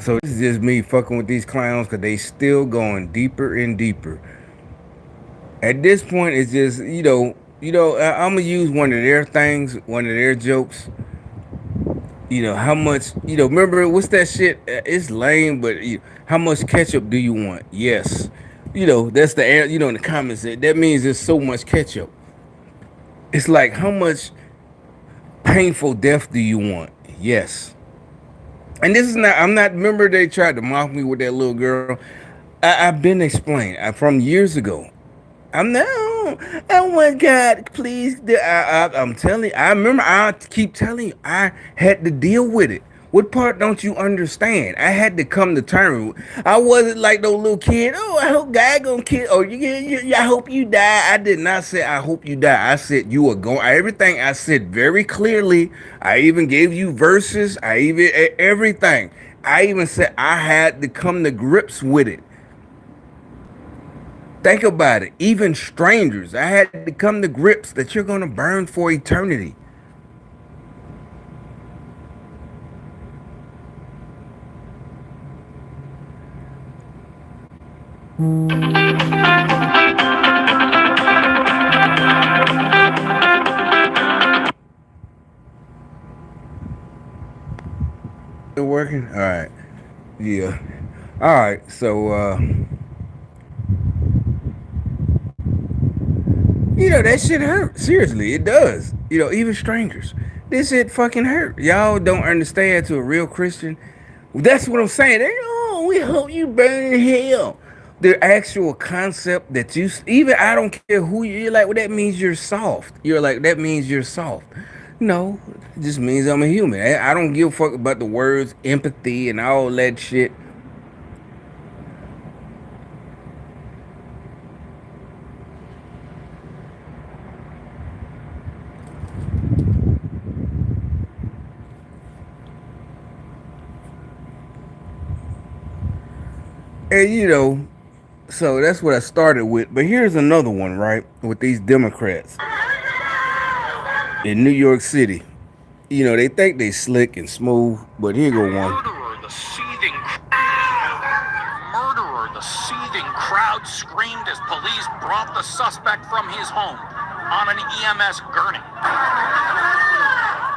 So this is just me fucking with these clowns because they still going deeper and deeper. At this point, it's just I'm gonna use one of their things, one of their jokes. How much? Remember what's that shit? It's lame, but how much ketchup do you want? Yes. That's the air. In the comments that means there's so much ketchup. It's like how much painful death do you want? Yes. And this is not. I'm not. Remember they tried to mock me with that little girl. I've been explained from years ago. I'm no. Oh my God! Please, I'm telling you. I remember. I keep telling you. I had to deal with it. What part don't you understand? I had to come to terms. I wasn't like no little kid. Oh, I hope God gonna kill. Oh, I hope you die. I did not say I hope you die. I said you are going. Everything I said very clearly. I even gave you verses. I even everything. I even said I had to come to grips with it. Think about it. Even strangers, I had to come to grips that you're going to burn for eternity. Still working? All right. Yeah. All right. So, that shit hurt. Seriously, it does. Even strangers. This shit fucking hurt. Y'all don't understand to a real Christian. That's what I'm saying. Oh, we hope you burn in hell. The actual concept that even I don't care who you're like, well, that means you're soft. You're like, that means you're soft. No, it just means I'm a human. I don't give a fuck about the words empathy and all that shit. And so that's what I started with. But here's another one, right? With these Democrats in New York City. They think they slick and smooth, but here go one. Murderer, the seething crowd screamed as police brought the suspect from his home on an EMS gurney.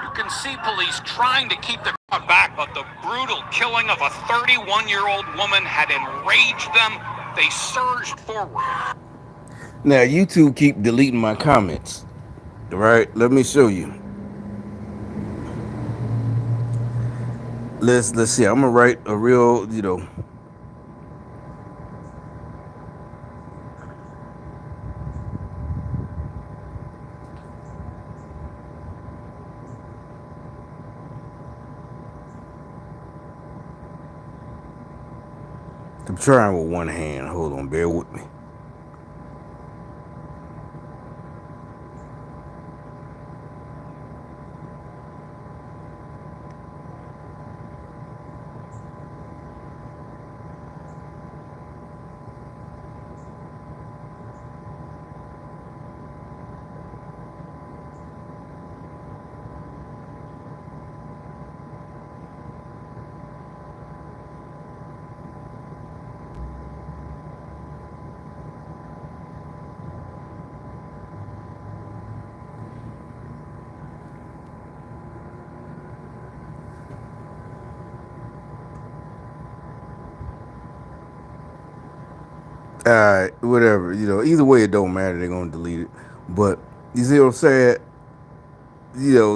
You can see police trying to keep the crowd back, but the brutal killing of a 31-year-old woman had enraged them. They surged forward. Now, YouTube keep deleting my comments. Right? Let me show you. Let's see. I'm gonna write a real, I'm trying with one hand. Hold on, bear with me. Whatever. Either way, it don't matter. They're gonna delete it. But you see what I'm saying?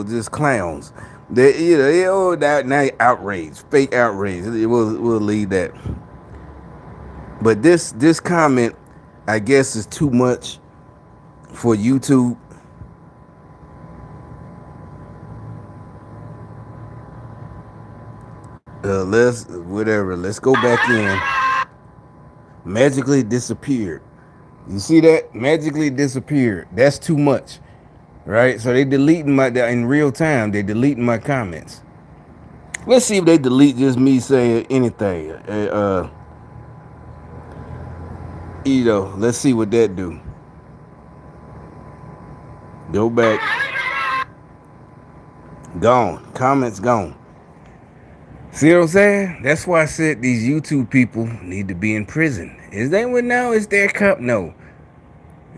Just clowns. Now outrage, fake outrage. We'll leave that. But this comment, I guess, is too much for YouTube. Let's go back in. Magically disappeared. You see that? Magically disappeared. That's too much. Right? So they deleting in real time, they deleting my comments. Let's see if they delete just me saying anything. Let's see what that do. Go back. Gone. Comments gone. See what I'm saying? That's why I said these YouTube people need to be in prison. Is they what now? Is their cup? No.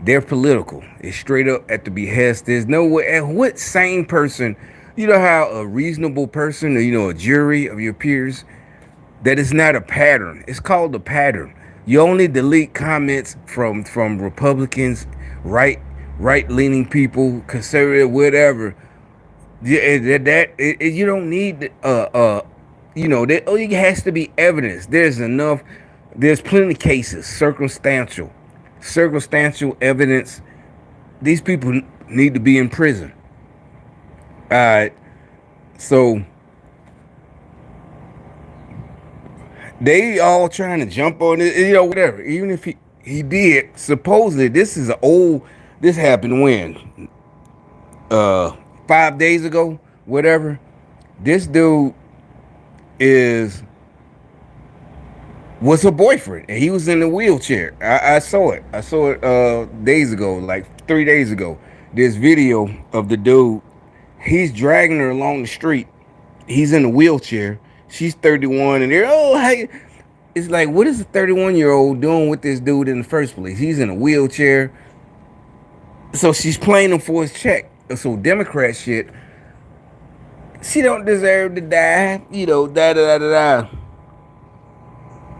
They're political. It's straight up at the behest. There's no way. And what sane person, you know how a reasonable person, or a jury of your peers, that is not a pattern. It's called a pattern. You only delete comments from Republicans, right leaning people, conservative, whatever. Yeah, you don't need that. Oh, it has to be evidence. There's enough. There's plenty of cases, circumstantial evidence. These people need to be in prison. All right, so they all trying to jump on it, whatever. Even if he did, supposedly this is an old. This happened when, 5 days ago, whatever. This dude is was her boyfriend, and he was in a wheelchair. I saw it. I saw it days ago, like 3 days ago. This video of the dude. He's dragging her along the street. He's in a wheelchair. She's 31, and they're hey. It's like, what is a 31-year-old doing with this dude in the first place? He's in a wheelchair, so she's playing him for his check. So Democrat shit. She don't deserve to die. Da da da da da.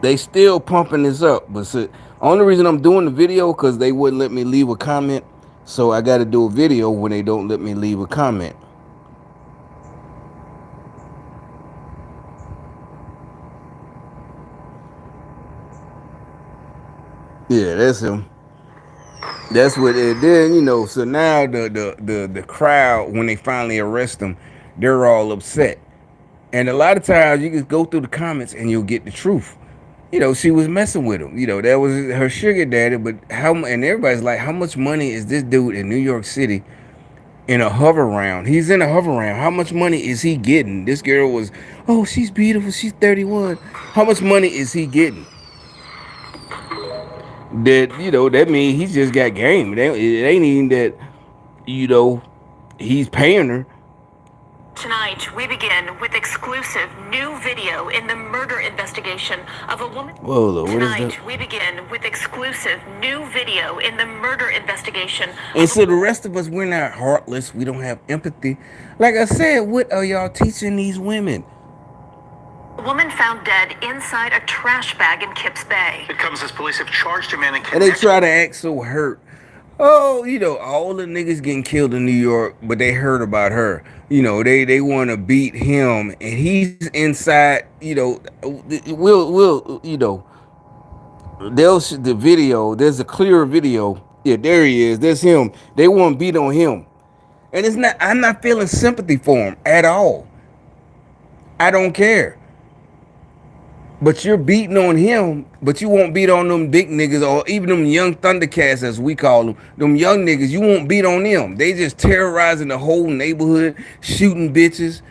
They still pumping this up, but only reason I'm doing the video because they wouldn't let me leave a comment. So I got to do a video when they don't let me leave a comment. Yeah, that's him. That's what it did, So now the crowd, when they finally arrest him, they're all upset. And a lot of times you can go through the comments and you'll get the truth. She was messing with him. That was her sugar daddy. But and everybody's like, how much money is this dude in New York City in a hover round? He's in a hover round. How much money is he getting? This girl was, oh, she's beautiful. She's 31. How much money is he getting? That means he's just got game. It ain't even that, you know, he's paying her. Tonight, we begin with exclusive new video in the murder investigation of a woman. Whoa, what is that? Tonight, we begin with exclusive new video in the murder investigation. And so the rest of us, we're not heartless. We don't have empathy. Like I said, what are y'all teaching these women? A woman found dead inside a trash bag in Kips Bay. It comes as police have charged a man in And they try to act so hurt. Oh, all the niggas getting killed in New York, but they heard about her. They want to beat him, and he's inside. The video. There's a clear video. Yeah, there he is. There's him. They want to beat on him, and it's not. I'm not feeling sympathy for him at all. I don't care. But you're beating on him, but you won't beat on them big niggas or even them young Thundercats, as we call them. Them young niggas, you won't beat on them. They just terrorizing the whole neighborhood, shooting bitches,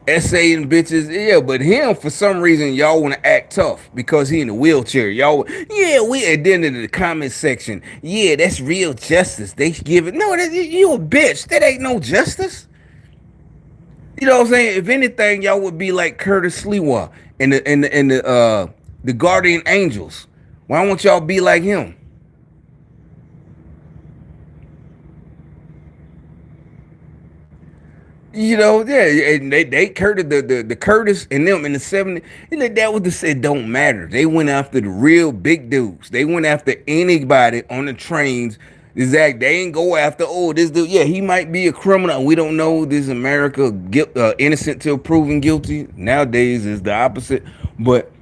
essaying bitches. Yeah, but him, for some reason, y'all want to act tough because he in a wheelchair. Y'all, yeah, we at the end of the comment section. Yeah, that's real justice. They give it. No, you a bitch. That ain't no justice. You know what I'm saying? If anything, y'all would be like Curtis Sliwa and the Guardian Angels. Why won't y'all be like him? Yeah, and they Curtis the Curtis and them in the 70s. That was it don't matter. They went after the real big dudes. They went after anybody on the trains. Exactly. They ain't go after, this dude. Yeah, he might be a criminal. We don't know. This is America, innocent till proven guilty. Nowadays is the opposite. But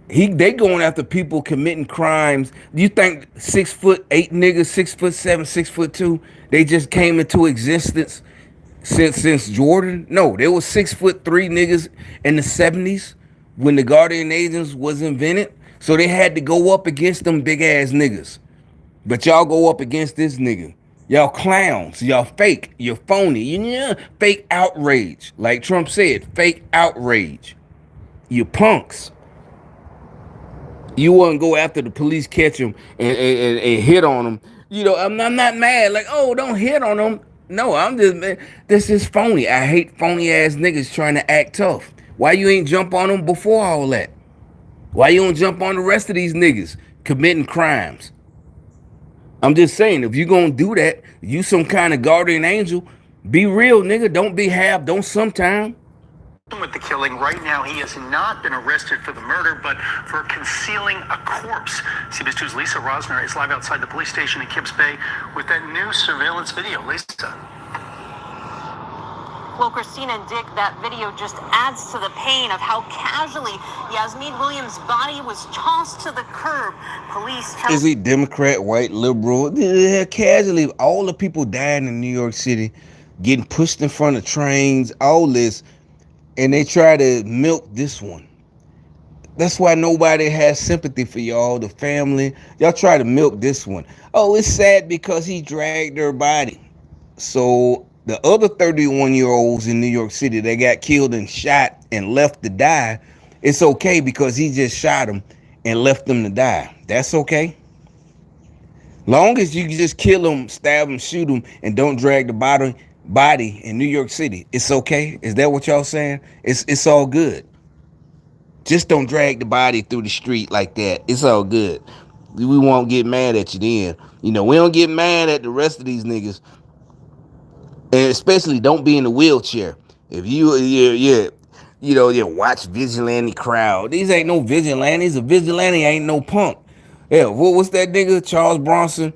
they going after people committing crimes. Do you think 6'8" niggas, 6'7", 6'2", they just came into existence since Jordan? No, there was 6'3" niggas in the 70s when the Guardian Angels was invented. So they had to go up against them big ass niggas. But y'all go up against this nigga. Y'all clowns. Y'all fake. You're phony. Fake outrage. Like Trump said, fake outrage. You punks. You wouldn't go after the police catch him and hit on him. I'm not mad. Like, don't hit on him. No, I'm just, this is phony. I hate phony ass niggas trying to act tough. Why you ain't jump on them before all that? Why you don't jump on the rest of these niggas committing crimes? I'm just saying, if you gonna do that, you some kind of guardian angel. Be real, nigga. Don't be half. Don't sometime. With the killing. Right now, he has not been arrested for the murder, but for concealing a corpse. CBS 2's Lisa Rosner is live outside the police station in Kips Bay with that new surveillance video. Lisa. Well, Christina and Dick, that video just adds to the pain of how casually Yasmin Williams' body was tossed to the curb. Police tell Is he Democrat, white, liberal? Yeah, casually, all the people dying in New York City, getting pushed in front of trains, all this, and they try to milk this one. That's why nobody has sympathy for y'all, the family. Y'all try to milk this one. Oh, it's sad because he dragged her body. So the other 31-year-olds in New York City that got killed and shot and left to die, it's okay because he just shot them and left them to die. That's okay. Long as you just kill them, stab them, shoot them, and don't drag the body in New York City, it's okay. Is that what y'all saying? It's all good. Just don't drag the body through the street like that. It's all good. We won't get mad at you then. You know, we don't get mad at the rest of these niggas. And especially don't be in the wheelchair. If you watch vigilante crowd. These ain't no vigilantes. A vigilante ain't no punk. Yeah, what's that nigga? Charles Bronson,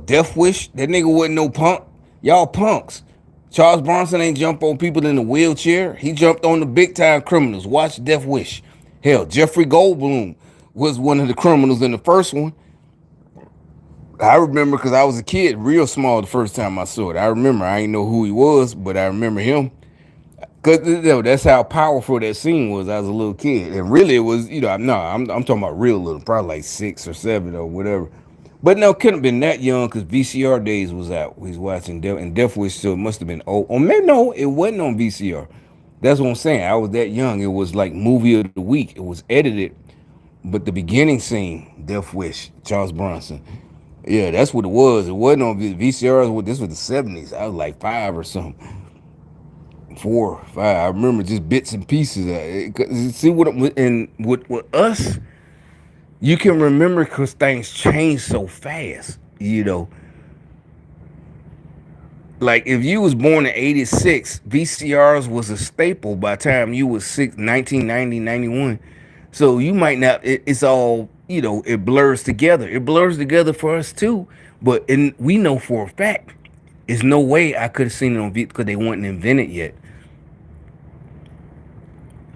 Death Wish. That nigga wasn't no punk. Y'all punks. Charles Bronson ain't jump on people in the wheelchair. He jumped on the big time criminals. Watch Death Wish. Hell, Jeffrey Goldblum was one of the criminals in the first one. I remember because I was a kid, real small the first time I saw it. I remember. I ain't know who he was, but I remember him. Cause that's how powerful that scene was. I was a little kid, and really it was. I'm talking about real little, probably like 6 or 7 or whatever. But no, couldn't have been that young because VCR days was out. We was watching and Death Wish, so it must have been old. Or maybe no, it wasn't on VCR. That's what I'm saying. I was that young. It was like movie of the week. It was edited, but the beginning scene, Death Wish, Charles Bronson. Yeah, that's what it was. It wasn't on VCR. This was the 70s. I was like 5 or something. 4, 5. I remember just bits and pieces. See what and with us, you can remember because things change so fast. Like if you was born in 86, VCRs was a staple by the time you was 1990, 91. So you might not. It's all it blurs together. It blurs together for us too. But we know for a fact, there's no way I could have seen it on video because they weren't invented yet.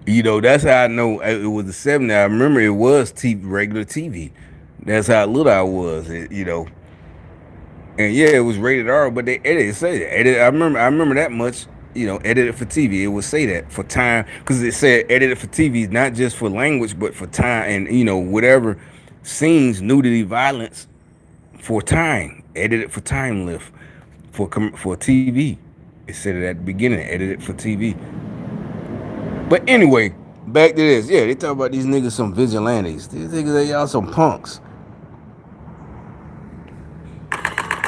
That's how I know it was the 70s. I remember it was regular TV. That's how little I was. And yeah, it was rated R, but they edited. I remember that much. Edited for TV. It would say that for time because it said edited for TV, not just for language, but for time and whatever scenes, nudity, violence for time. Edited for time lift for TV. It said it at the beginning. Edited for TV. But anyway, back to this. Yeah, they talk about these niggas some vigilantes. These niggas, y'all some punks.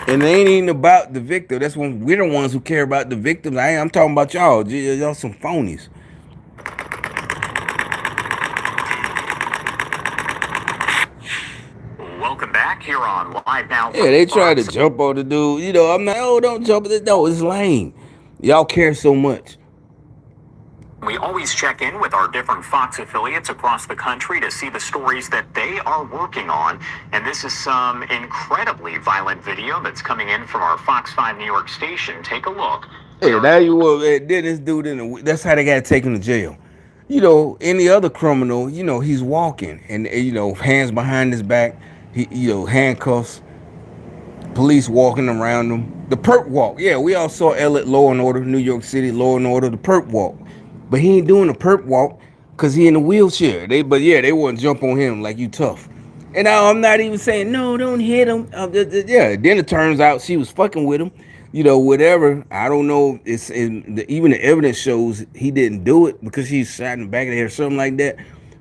And it ain't even about the victim. That's when we're the ones who care about the victims. I'm talking about y'all. Y'all some phonies. Welcome back here on Live Now. Yeah, they try to jump on the dude. I'm like, oh, don't jump. No, it's lame. Y'all care so much. We always check in with our different Fox affiliates across the country to see the stories that they are working on. And this is some incredibly violent video that's coming in from our Fox 5 New York station. Take a look. Hey, now you will. Then this dude that's how they got to take him to jail. Any other criminal, he's walking and hands behind his back, handcuffs, police walking around him. The perp walk. Yeah, we all saw Law and Order, New York City, Law and Order, the perp walk. But he ain't doing a perp walk because he in a wheelchair. They wouldn't jump on him like you tough. And I'm not even saying, no, don't hit him. Yeah, then it turns out she was fucking with him. Whatever. I don't know. Even the evidence shows he didn't do it because he shot in the back of the head or something like that.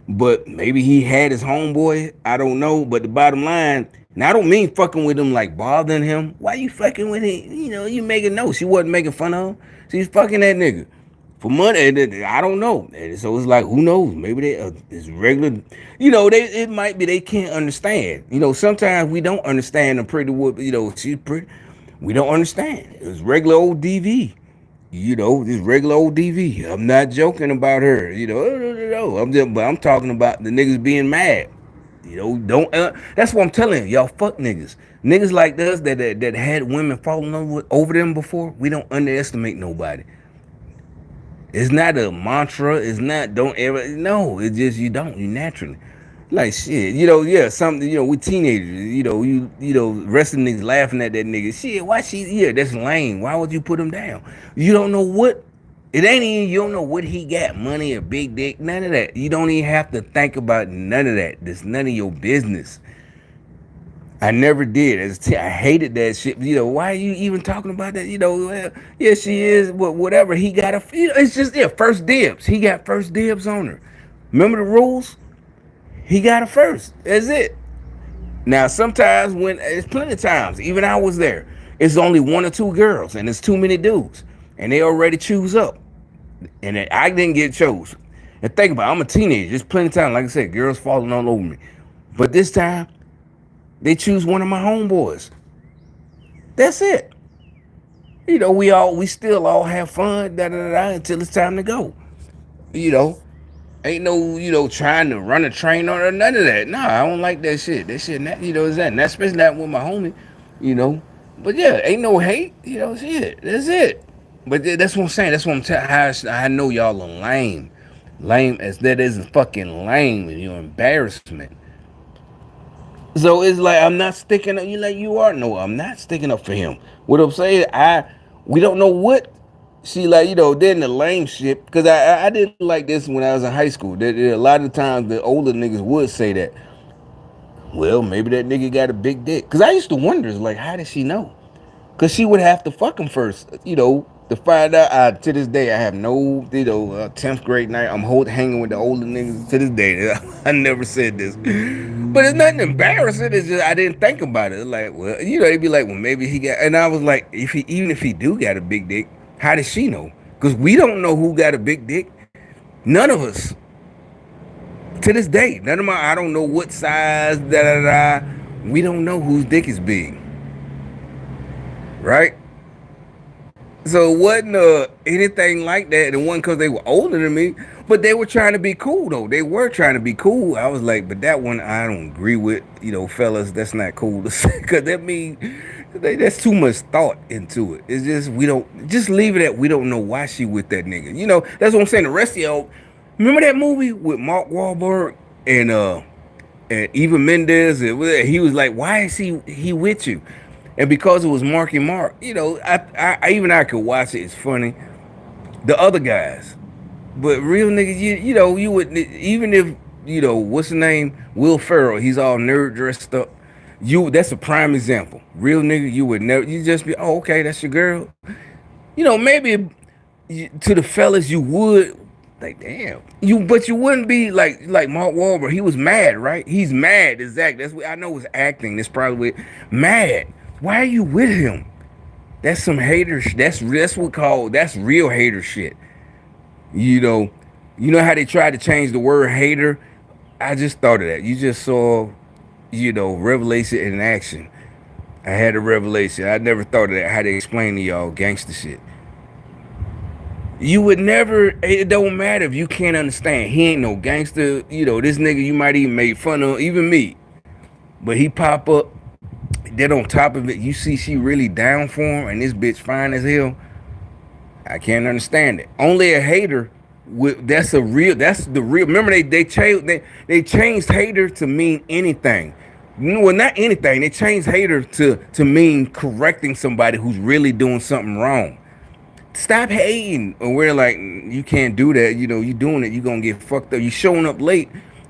But maybe he had his homeboy. I don't know. But the bottom line, and I don't mean fucking with him like bothering him. Why you fucking with him? You making no. She wasn't making fun of him. She's fucking that nigga. for money. And I don't know. And so it's like, who knows? Maybe they it's regular. You know, they it might be they can't understand. You know, sometimes we don't understand a pretty woman. You know, she's pretty. We don't understand. It was regular old DV. You know, this regular old DV. I'm not joking about her. You know, but I'm talking about the niggas being mad. You know, don't. That's what I'm telling you, y'all. Fuck niggas. Niggas like us that had women falling over them before. We don't underestimate nobody. It's not a mantra. It's not don't ever. No, it's just you don't. You naturally. Like shit, you know, yeah, something, you know, we teenagers, rest of the niggas laughing at that nigga. Shit, why she? Yeah, that's lame. Why would you put him down? You don't know what. It ain't even. You don't know what he got. Money, a big dick, none of that. You don't even have to think about none of that. That's none of your business. I never did. I hated that shit. You know, why are you even talking about that? You know, well, yeah, she is. Whatever. He got a. You know, it's just first dibs. He got first dibs on her. Remember the rules? He got it first. That's it. Now, sometimes when it's plenty of times, even I was there, it's only one or two girls and it's too many dudes, and they already choose up, and I didn't get chose. And think about it, I'm a teenager. There's plenty of time, like I said, girls falling all over me, but this time they choose one of my homeboys. That's it. You know, we still all have fun, until it's time to go. You know, ain't no, trying to run a train on or none of that. Nah, I don't like that shit. That shit, is that. And that's especially not with my homie, you know. But yeah, ain't no hate, shit. That's it. But that's what I'm saying. That's what I'm telling. How I know y'all are lame. Lame as that is fucking lame. And you're embarrassment. So it's like I'm not sticking up. You like you are. No, I'm not sticking up for him. What I'm saying, we don't know what she like. Then the lame shit. Because I didn't like this when I was in high school. A lot of times the older niggas would say that. Well, maybe that nigga got a big dick. Because I used to wonder, like, how did she know? Because she would have to fuck him first, to find out. To this day, I have no, 10th grade night. I'm hanging with the older niggas to this day. I never said this. But it's nothing embarrassing. It's just I didn't think about it. Like, well, they'd be like, well, maybe he got. And I was like, even if he do got a big dick, how does she know? Because we don't know who got a big dick. None of us. To this day, I don't know what size, We don't know whose dick is big. Right? So it wasn't anything like that. It wasn't because they were older than me, but they were trying to be cool, though. They were trying to be cool. I was like, but that one I don't agree with. Fellas, that's not cool to say, because that means that's too much thought into it. It's just, we don't, just leave it at, we don't know why she with that nigga. That's what I'm saying. The rest of y'all, remember that movie with Mark Wahlberg and Eva Mendes? He was like, why is he with you? And because it was Marky Mark, I could watch it. It's funny. The other guys, but real niggas, you would, even if what's the name, Will Ferrell, he's all nerd dressed up. That's a prime example. Real nigga, you would never. You just be, oh, okay, that's your girl. Maybe to the fellas you would, like, damn, but you wouldn't be like Mark Wahlberg. He was mad, right? He's mad. Exactly. That's what I know. It's acting. That's probably mad. Why are you with him? That's some hater shit. That's real hater shit. You know how they tried to change the word hater? I just thought of that. You just saw, revelation in action. I had a revelation. I never thought of that. How they explain to y'all gangster shit. You would never, it don't matter if you can't understand. He ain't no gangster. This nigga you might even make fun of, even me. But he pop up. Then on top of it, you see she really down for him, and this bitch fine as hell. I can't understand it. Only a hater. That's the real. Remember they changed hater to mean anything. Well, not anything. They changed hater to mean correcting somebody who's really doing something wrong. Stop hating. Or we're like, you can't do that. You doing it, you gonna get fucked up. You showing up late,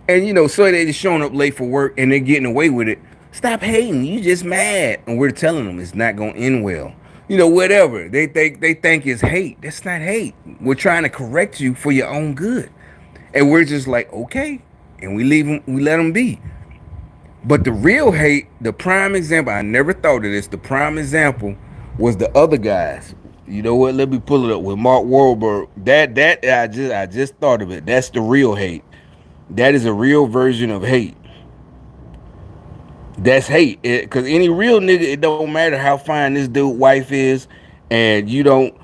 and so they just showing up late for work and they're getting away with it. Stop hating. You just mad, and we're telling them it's not gonna end well. Whatever they think it's hate. That's not hate. We're trying to correct you for your own good, and we're just like, okay, and we leave them. We let them be. But the real hate, the prime example, I never thought of this. The prime example was the other guys. You know what? Let me pull it up with Mark Wahlberg. That I just thought of it. That's the real hate. That is a real version of hate. That's hate. Cause any real nigga, it don't matter how fine this dude wife is, and you know,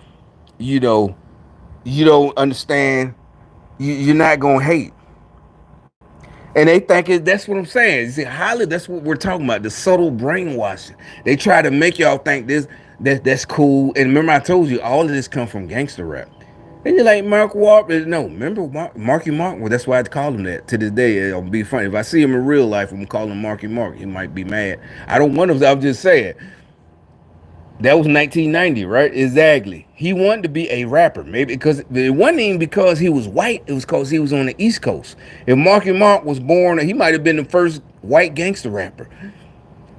you don't understand. You're not gonna hate. And they think that's what I'm saying. You see, Holly, that's what we're talking about. The subtle brainwashing. They try to make y'all think that's cool. And remember, I told you all of this come from gangster rap. And you're like Mark Wahlberg. No, remember Marky Mark? Well, that's why I call him that to this day. It'll be funny if I see him in real life. I'm gonna call him Marky Mark. He might be mad. I don't want him. I'm just saying. That was 1990, right? Exactly. He wanted to be a rapper, maybe because it wasn't even because he was white. It was because he was on the East Coast. If Marky Mark was born, he might have been the first white gangster rapper.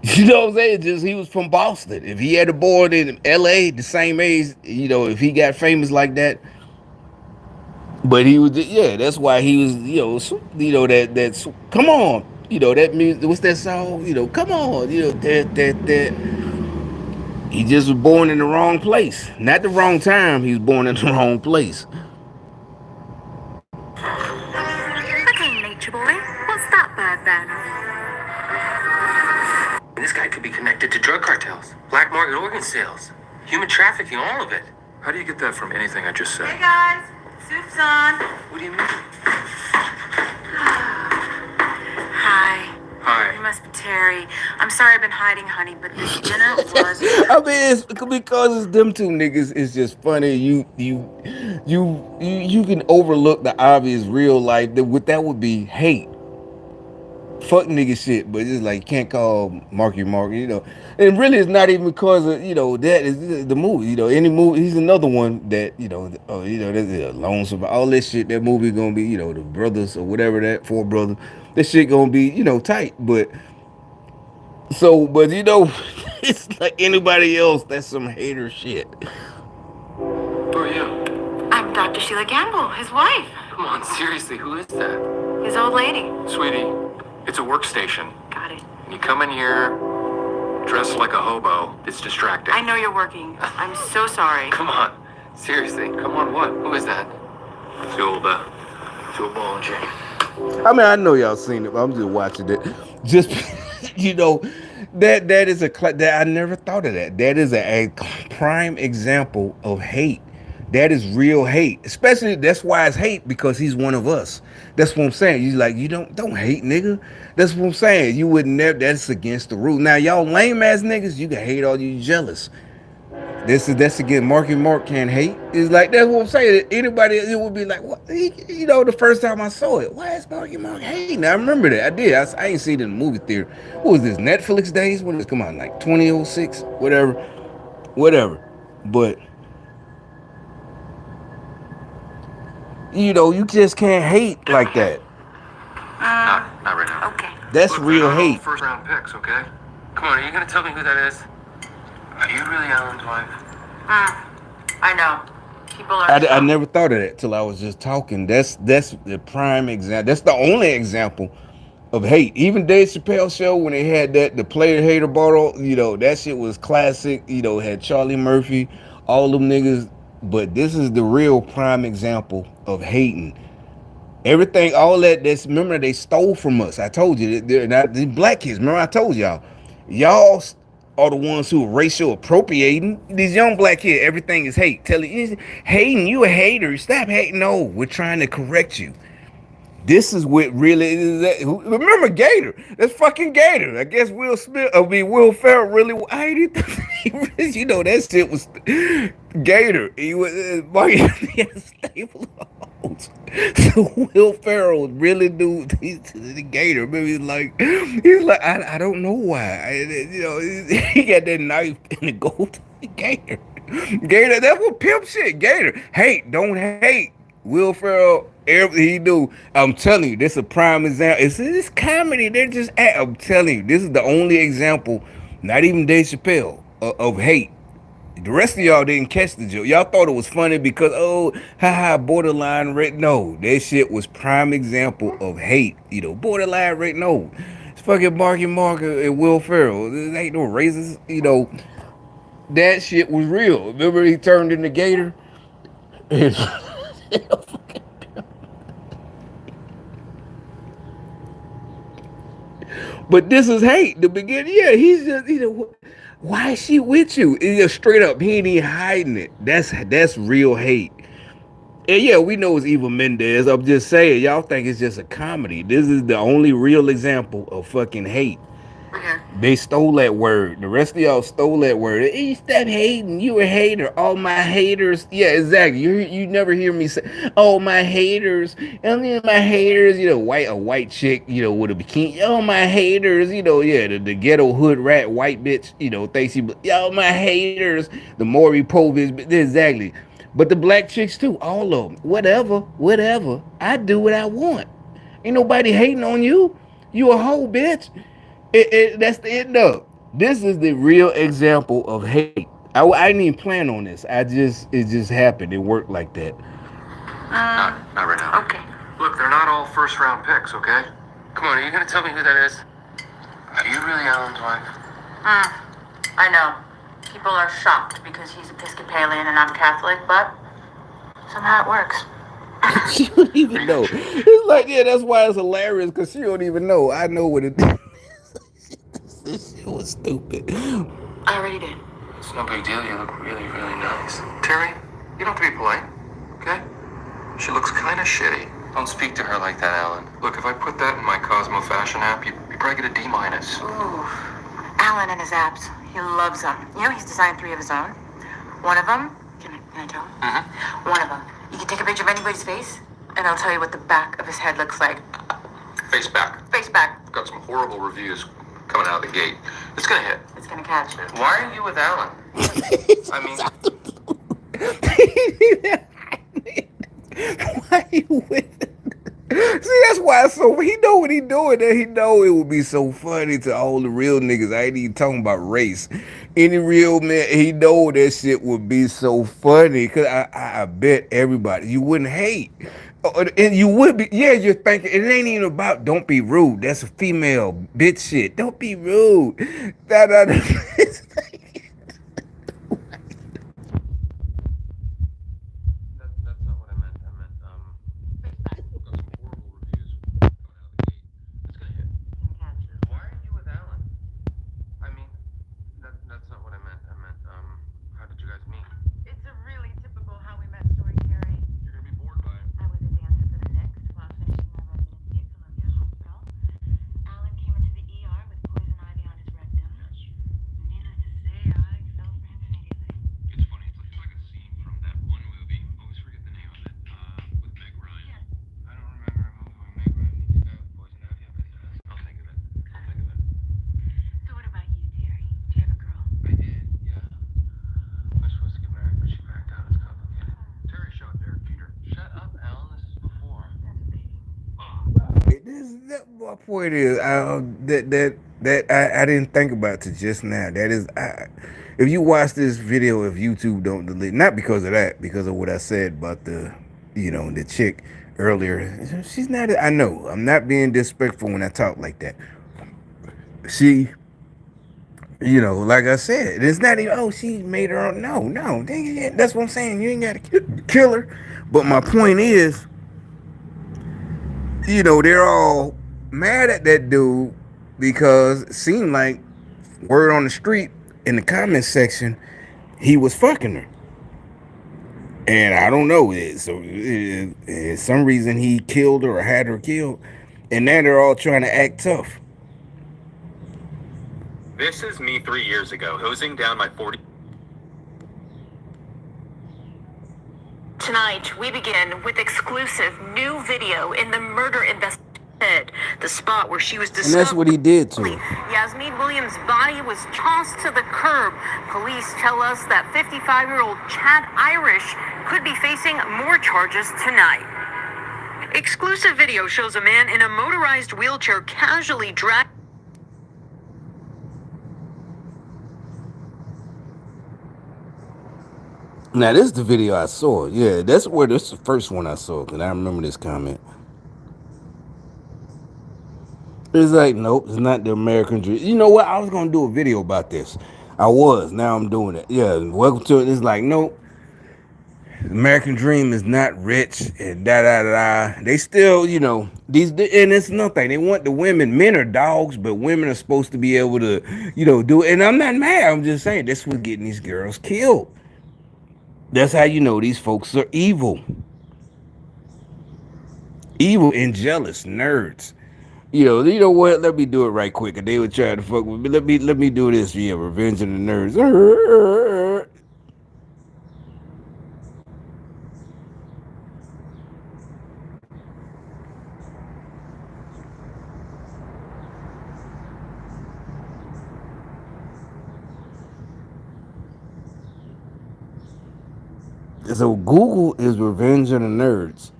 You know what I'm saying? Just he was from Boston. If he had a born in L.A. the same age, if he got famous like that, but he was, yeah. That's why he was, that's come on, that music. What's that song? Come on, that. He just was born in the wrong place. Not the wrong time. He was born in the wrong place. Okay, Nature Boy, what's that bird then? This guy could be connected to drug cartels, black market organ sales, human trafficking, all of it. How do you get that from anything I just said? Hey guys, soup's on. What do you mean? Hi. Hi. You must be Terry. I'm sorry I've been hiding, honey, but this dinner was. I mean, it's because it's them two niggas. It's just funny. You can overlook the obvious real life. That would be hate. Fuck nigga shit, but it's like can't call Marky Mark, And really, it's not even because of that is the movie. Any movie. He's another one that there's Lone Survivor, all this shit. That movie gonna be the brothers or whatever that four brothers. That shit gonna be tight, but but it's like anybody else. That's some hater shit. Who are you? I'm Dr. Sheila Gamble, his wife, Come on, seriously, who is that? his old lady. Sweetie, it's a workstation. Got it. You come in here dressed like a hobo. It's distracting. I know you're working. I'm so sorry. Come on. Seriously. Come on, what? Who is that? It's the old ball and chain. I mean, I know y'all seen it, but I'm just watching it. Just that is that I never thought of that. That is a prime example of hate. That is real hate. Especially that's why it's hate because he's one of us. That's what I'm saying. You like you don't hate nigga. That's what I'm saying. You would never. That's against the rule. Now y'all lame ass niggas, you can hate all you jealous. That's again. Marky Mark can't hate. It's like that's what I'm saying. Anybody it would be like, what? The first time I saw it, why is Marky Mark hating? I remember that. I did. I ain't seen it in the movie theater. What was this? Netflix days? When it come on, like 2006, whatever. But you just can't hate like that. Not right now. Okay. That's Look, real they're not all hate. first round picks, okay? Come on, are you gonna tell me who that is? Are you really Alan's wife? I know. People are. I never thought of that till I was just talking. That's the prime example. That's the only example of hate. Even Dave Chappelle show when they had the player hater bottle, that shit was classic. Had Charlie Murphy, all them niggas. But this is the real prime example of hating. Everything, all that's remember they stole from us. I told you they're not the black kids. Remember I told y'all are the ones who are racial appropriating these young black kids. Everything is hate. Telling you hating, you a hater. Stop hating. No, we're trying to correct you. This is what really is. Remember Gator? That's fucking Gator. I guess Will Ferrell really. I did. That shit was Gator. He was he had a stable of hoes. So Will Ferrell really knew the Gator. Maybe he's like I don't know why. He got that knife in the gold Gator. Gator. That's what pimp shit. Gator. Hate. Don't hate. Will Ferrell, everything he do, I'm telling you, this is a prime example. It's comedy. They're just I'm telling you, this is the only example, not even Dave Chappelle, of hate. The rest of y'all didn't catch the joke. Y'all thought it was funny because, borderline rate. No, that shit was prime example of hate. Borderline rate. No, it's fucking Marky Mark and Will Ferrell. There ain't no racist, That shit was real. Remember he turned into Gator? But this is hate. The beginning, yeah, he's just, why is she with you? It's just straight up. He ain't even hiding it. That's real hate. And yeah, we know it's Eva Mendes. I'm just saying, y'all think it's just a comedy. This is the only real example of fucking hate. Okay. They stole that word. The rest of y'all stole that word. Hey, stop hating. You a hater. All my haters. Yeah, exactly. You never hear me say, "Oh my haters." I mean, my haters. A white chick. With a bikini. Oh my haters. Yeah, the ghetto hood rat white bitch. Thinks he. Oh my haters. The Maury Povich. Exactly. But the black chicks too. All of them. Whatever. I do what I want. Ain't nobody hating on you. You a hoe, bitch. That's the end of. This is the real example of hate. I didn't even plan on this. It just happened. It worked like that. Not right now. Okay. Look, they're not all first round picks, okay? Come on, are you gonna tell me who that is? Are you really Alan's wife? I know. People are shocked because he's Episcopalian and I'm Catholic, but somehow it works. She don't even know. It's like, yeah, that's why it's hilarious, because she don't even know. I know what it is. This shit was stupid. I already did. It's no big deal. You look really, really nice. Terry, you don't have to be polite, okay? She looks kind of shitty. Don't speak to her like that, Alan. Look, if I put that in my Cosmo fashion app, you probably get a D-. Ooh. Alan and his apps. He loves them. He's designed 3 of his own. One of them, can I tell him? Mm-hmm. One of them, you can take a picture of anybody's face, and I'll tell you what the back of his head looks like. Face back. Face back. Got some horrible reviews coming out of the gate. It's gonna hit. It's gonna catch. Why are you with Alan? I mean, Why you with it? See, that's why it's so. He know what he doing, and he know it would be so funny to all the real niggas. I ain't even talking about race. Any real man, he know that shit would be so funny. Cause I bet everybody you wouldn't hate, and you would be. Yeah, you're thinking it ain't even about don't be rude. That's a female bitch shit. Don't be rude. that's not what I meant. I meant, got some horrible reviews coming out of the gate. It's gonna hit. Why are you with Alan? I mean, that's not what I meant. I meant, how did you guys meet? It's a really typical how we met story, Terry. You're gonna be bored by it. I was a dancer for the Knicks while finishing my residency at Columbia Hospital. Alan came into the ER with poison ivy on his rectum. Needless to say, I fell for him immediately. It's funny. It's like a scene from that one movie. Always forget the name of it. With Meg Ryan. Yes. I don't remember a movie with Meg Ryan. You think I have poison ivy? I bet he does. I'll think of it. So what about you, Terry? Do you have a girl? I did, yeah. We're supposed to get married, but she backed out. It's complicated. Terry shot Derek Jeter. Shut up, Alan. This is before. My point is I didn't think about it till just now. That is, if you watch this video, if YouTube don't delete, not because of that, because of what I said about the chick earlier. She's not. I know I'm not being disrespectful when I talk like that. She, like I said, it's not even. Oh, she made her own. No, that's what I'm saying. You ain't got to kill her. But my point is, they're all mad at that dude because it seemed like word on the street in the comment section, he was fucking her. And I don't know. So some reason he killed her or had her killed. And now they're all trying to act tough. This is me 3 years ago, hosing down my 40. Tonight, we begin with exclusive new video in the murder investigation. The spot where she was And discovered. that's what he did to her. Yasmin Williams' body was tossed to the curb. Police tell us that 55-year-old Chad Irish could be facing more charges tonight. Exclusive video shows a man in a motorized wheelchair casually dragged. Now, this is the video I saw. Yeah, this is the first one I saw, because I remember this comment. It's like, nope, it's not the American dream. You know what? I was going to do a video about this. I was. Now I'm doing it. Yeah. Welcome to it. It's like, nope. American dream is not rich and da da da. They still, these, and it's nothing. They want the women. Men are dogs, but women are supposed to be able to, do it. And I'm not mad. I'm just saying this was getting these girls killed. That's how you know these folks are evil, evil and jealous nerds. You know what? Let me do it right quick. And they were trying to fuck with me. Let me do this. Yeah, Revenge of the Nerds. So Google is Revenge of the Nerds.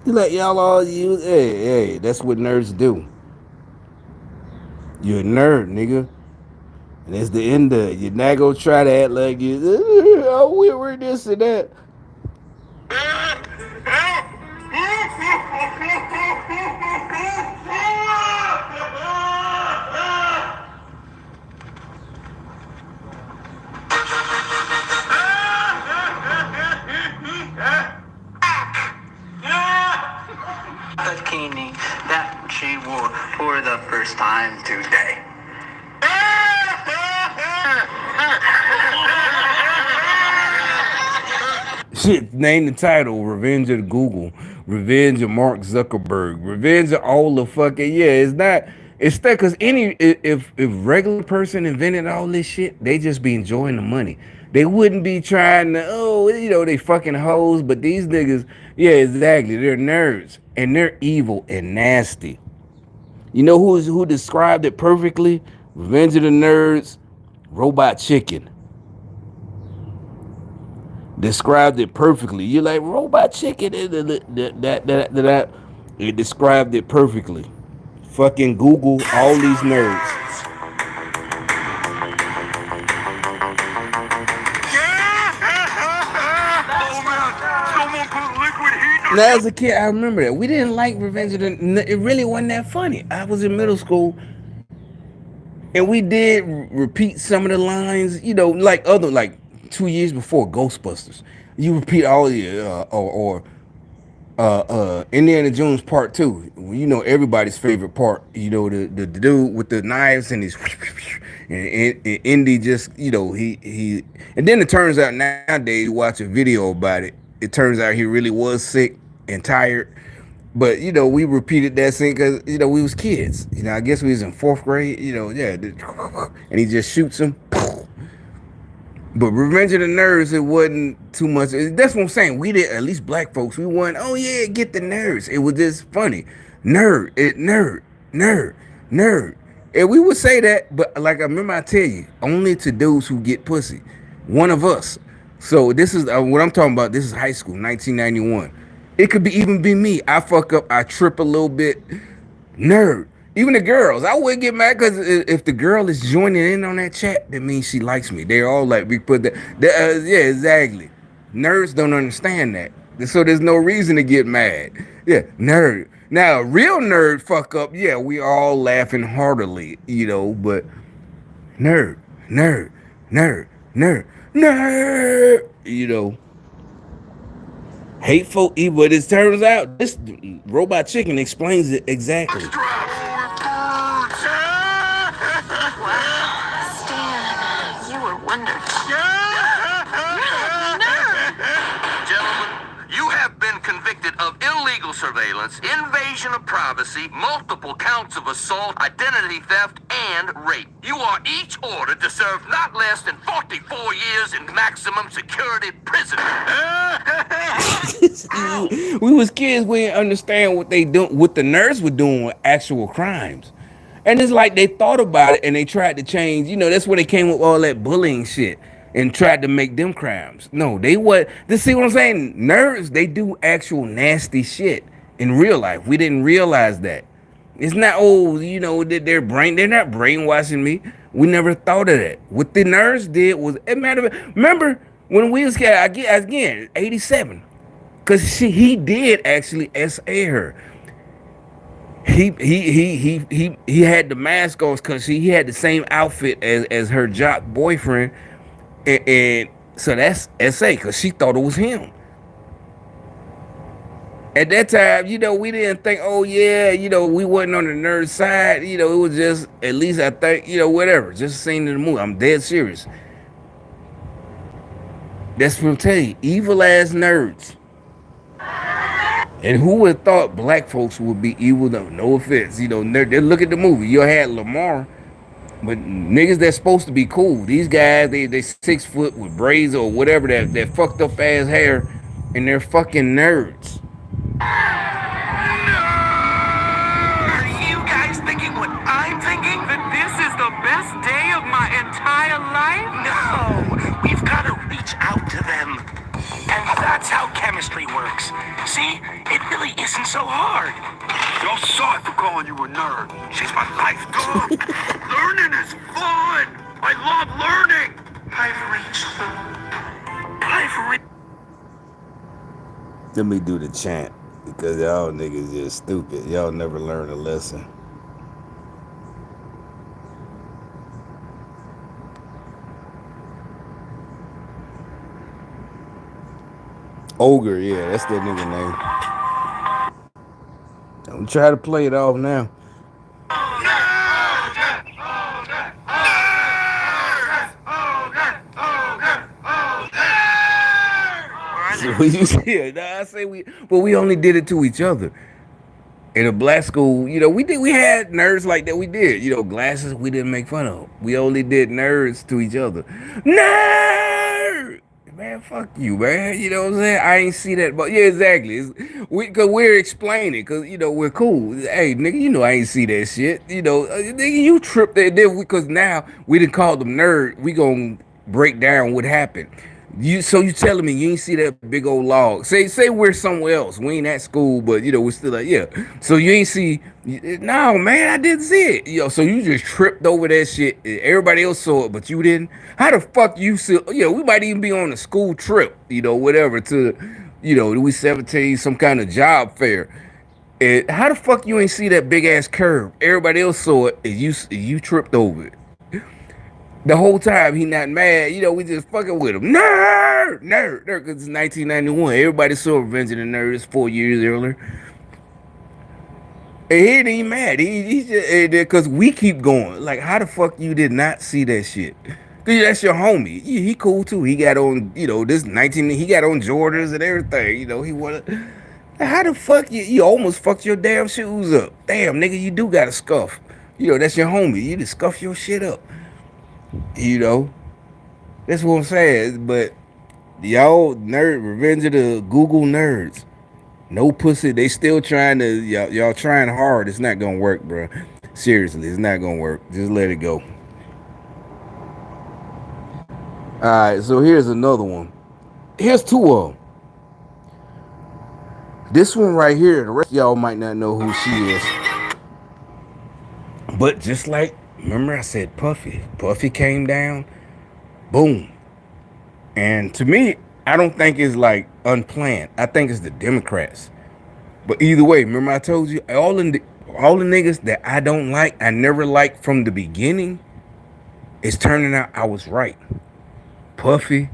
You let y'all all use. Hey, that's what nerds do. You're a nerd, nigga. And that's the end of it. You're not gonna try to act like you. Oh, we're this and that. Bikini that she wore for the first time today. Shit, name the title: Revenge of Google, Revenge of Mark Zuckerberg, Revenge of all the fucking yeah. It's not. It's that because if regular person invented all this shit, they just be enjoying the money. They wouldn't be trying to they fucking hoes. But these niggas, yeah, exactly. They're nerds and they're evil and nasty. You know who described it perfectly? Revenge of the Nerds, Robot Chicken described it perfectly. You're like Robot Chicken, that. It described it perfectly. Fucking Google all these nerds. Now, as a kid, I remember that we didn't like Revenge of the. It really wasn't that funny. I was in middle school, and we did repeat some of the lines. Like 2 years before Ghostbusters. You repeat all the Indiana Jones Part Two. Everybody's favorite part. The dude with the knives and his and Indy just he and then it turns out nowadays you watch a video about it. It turns out he really was sick and tired. But we repeated that scene because we was kids. I guess we was in fourth grade. Yeah, and he just shoots him. But Revenge of the Nerds, it wasn't too much. That's what I'm saying. We did, at least black folks, we went, oh yeah, get the nerds. It was just funny. Nerd. And we would say that, but like I remember I tell you, only to dudes who get pussy. One of us. So this is what I'm talking about. This is high school, 1991. It could be even be me. I fuck up, I trip a little bit. Nerd. Even the girls, I wouldn't get mad because if the girl is joining in on that chat, that means she likes me. They're all like, we put that. Yeah, exactly. Nerds don't understand that. So there's no reason to get mad. Yeah, nerd. Now, a real nerd fuck up, yeah, we all laughing heartily, but nerd, nerd, nerd, nerd, nerd, hateful evil. But it turns out this Robot Chicken explains it exactly. Stan, you were wonderful. Gentlemen, you have been convicted of illegal surveillance, invasion of privacy, multiple counts of assault, identity theft, and rape. You are each ordered to serve not less than 44 years in maximum security prison. We was kids, we didn't understand what the nerds were doing with actual crimes. And it's like they thought about it and they tried to change. That's where they came with all that bullying shit and tried to make them crimes. No, they what? This see what I'm saying? Nerds, they do actual nasty shit in real life. We didn't realize that. It's not that they're not brainwashing me. We never thought of that. What the nerds did was it matter. Remember when we was kids? Again, 87, because he did actually SA her. He had the mask on because he had the same outfit as her jock boyfriend, and so that's SA because she thought it was him. At that time, we didn't think, oh yeah, we wasn't on the nerd side. It was just at least I think, whatever, just a scene in the movie. I'm dead serious. That's what I'm telling you, evil ass nerds. And who would have thought black folks would be evil? No offense, they look at the movie. You had Lamar, but niggas that's supposed to be cool. These guys, they 6 foot with braids or whatever that fucked up ass hair, and they're fucking nerds. Are you guys thinking what I'm thinking? That this is the best day of my entire life? No, we've got to reach out to them. And that's how chemistry works. See, it really isn't so hard. You're sorry for calling you a nerd. She's my life dog. Learning is fun. I love learning. I've reached. Let me do the chant because y'all niggas just stupid. Y'all never learn a lesson. Ogre, yeah, that's that nigga name. Don't try to play it off now. So you see, I say we only did it to each other. In a black school, we had nerds like that. We did, glasses we didn't make fun of. We only did nerds to each other. Nerd, man, fuck you, man. You know what I'm saying? I ain't see that, but yeah, exactly. Cause we're explaining, cause we're cool. Hey, nigga, I ain't see that shit. Nigga, you tripped that. Then because now we didn't call them nerd. We gonna break down what happened. So you telling me you ain't see that big old log? Say we're somewhere else. We ain't at school, but we're still like, yeah. So you ain't see? No, man, I didn't see it. So you just tripped over that shit. Everybody else saw it, but you didn't. How the fuck you see? We might even be on a school trip, whatever to, we 17, some kind of job fair. And how the fuck you ain't see that big ass curve? Everybody else saw it, and you tripped over it. The whole time he not mad, we just fucking with him. Nerd, because it's 1991. Everybody saw Revenge of the Nerds 4 years earlier. And he ain't even mad. He just, because we keep going. Like, how the fuck you did not see that shit? Cause that's your homie. He cool too. He got on, this 19, he got on Jordans and everything. He wanna. How the fuck you almost fucked your damn shoes up? Damn, nigga, you do got a scuff. That's your homie. You just scuff your shit up. That's what I'm saying. But y'all Revenge of the Google nerds. No pussy. They still trying to, y'all trying hard. It's not gonna work, bro. Seriously, it's not gonna work. Just let it go. Alright, so here's another one. Here's two of them. This one right here, the rest of y'all might not know who she is. But just like, remember I said Puffy. Puffy came down, boom. And to me, I don't think it's like unplanned. I think it's the Democrats. But either way, remember I told you, all the niggas that I don't like, I never liked from the beginning, it's turning out I was right. Puffy,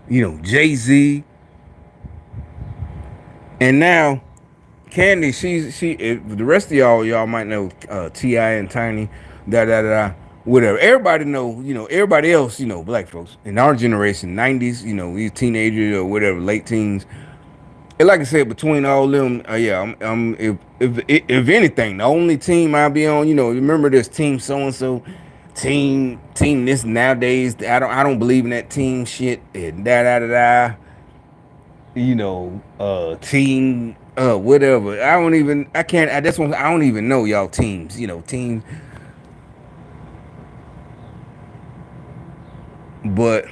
Jay-Z. And now, Candy, the rest of y'all might know T.I. and Tiny, whatever. Everybody know, everybody else, black folks in our generation, 90s, these teenagers or whatever, late teens. And like I said, between all of them, I'm if anything, the only team I be on, remember this team so and so, team this nowadays. I don't believe in that team shit. And team whatever. I don't even know y'all teams. Team. But